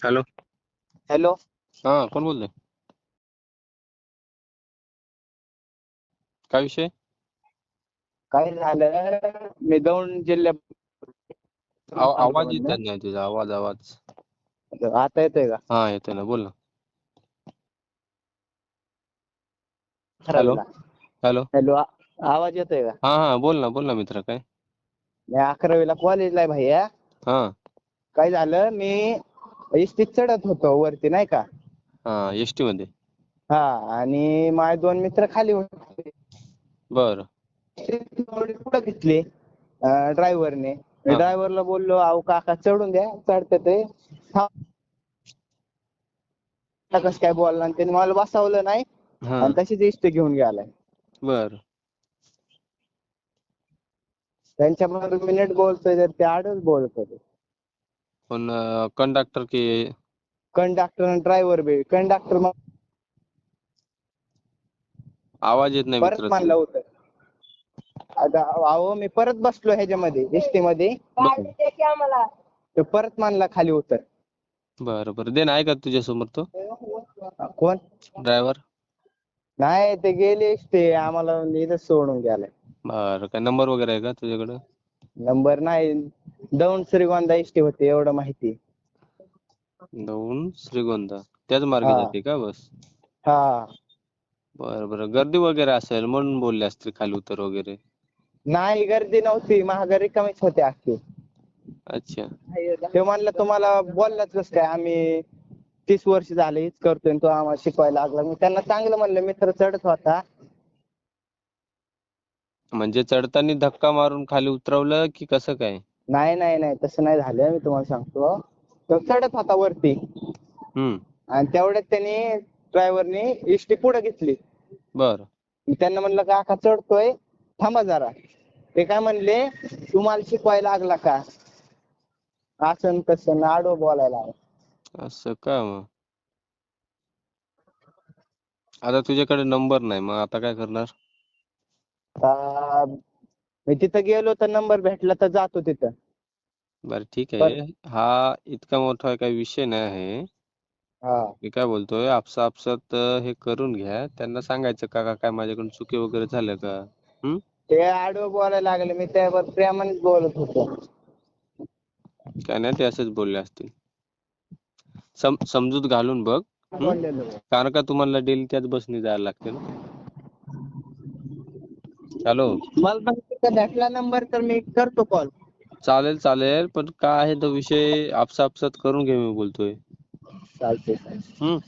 Hello. Hello. हा, कोण बोलतोय? काय विषय? काय झालं, मी दौंड जिल्ह्यात आवाज येत नाही तुझा. आवाज. आता येतोय का? हा, येतोय ना, बोल ना. हॅलो. ठराविला. हॅलो. हॅलो, आवाज येतोय का? हा हा, बोल ना मित्र. काय? मी 11वीला कॉलेजला आहे भैया. हा काय झालं, मी इष्टीत चढत होतो वरती नाही का. हा, एसटी मध्ये. हा, आणि माझे 2 मित्र खाली होते. बर. थोडी पुढे घेतली ड्रायव्हरने. मी हा ड्रायव्हरला बोललो, अहो काका चढून द्या, चढते ते. कसं काय बोलला, आणि त्याने मला बसवलं नाही हा. आणि तशीच इष्टी घेऊन गेलाय. बर. त्यांच्याबरोबर मी नीट बोलतोय तर ते आडच बोलत होते. पण कंडक्टर की कंडक्टर आणि ड्रायव्हर बी. कंडक्टर आवाज येत नाही परत मित्र तुझा. मानलं होतं. आता अहो, मी परत बसलो ह्याच्यामध्ये एसटी मध्ये. तो परत मानला खाली उतर. बरं दे ना. आहे का तुझ्या समोर तो कोण? ड्रायव्हर? नाही, ते गेलेच ते आम्हाला इथंच सोडून गेलाय. बरं, काय नंबर वगैरे आहे का तुझ्याकडे? नंबर नाही. दौंड श्रीगोंदा एसटी होती, एवढं माहिती. दौंड श्रीगोंदा त्याच मार्गे हा जाते का बस? हा. बरं, गर्दी वगैरे असेल म्हणून बोलले असतील खाली उतर वगैरे. नाही, गर्दी नव्हती. महागारी कमीच होते अख्खे. अच्छा. ते म्हणलं, तुम्हाला बोललाच कसं काय, आम्ही 30 वर्ष झाले हेच करतोय, तो आम्हाला शिकवायला लागला. मी त्यांना चांगलं म्हणलं, मित्र चढत होता. म्हणजे चढताना धक्का मारून खाली उतरवलं की कसं काय? नाही नाही नाही, तसं नाही झालं. मी तुम्हाला सांगतो, तो चढत होता वरती हम्म. आणि तेवढ्यात त्यांनी ड्रायव्हरनी इष्टी पुढे घेतली. बर. त्यांना म्हणलं, काका चढतोय, थांबा जरा. ते काय म्हणले, तुम्हाला शिकवायला लागला का? असं तसं आडवं बोलायला लागला. असं का? मग आता तुझ्याकडे नंबर नाही, मग आता काय करणार? मी तिथं गेलो तर नंबर भेटला तर जातो तिथं. बरं ठीक पर आहे. हा इतका मोठा काही विषय नाही आहे. हा. मी काय बोलतोय, आपसात हे करून घ्या. त्यांना सांगायचं, काका काय माझ्याकडून चुकी वगैरे झाल्या का? ते आडवं बोलायला लागले. मी त्यावर प्रेमानेच बोलत होतो. काय नाही, ते असेच बोलले असतील. समजूत घालून बघ. बोललेलो. कारण का तुम्हाला डेली त्याच बसने जायला लागते ना. हॅलो. मला पण भेटला नंबर तर मी करतो कॉल. चालेल, पण काय आहे तो विषय आपसात करून घे, मी बोलतोय. चालतंय. हम्म.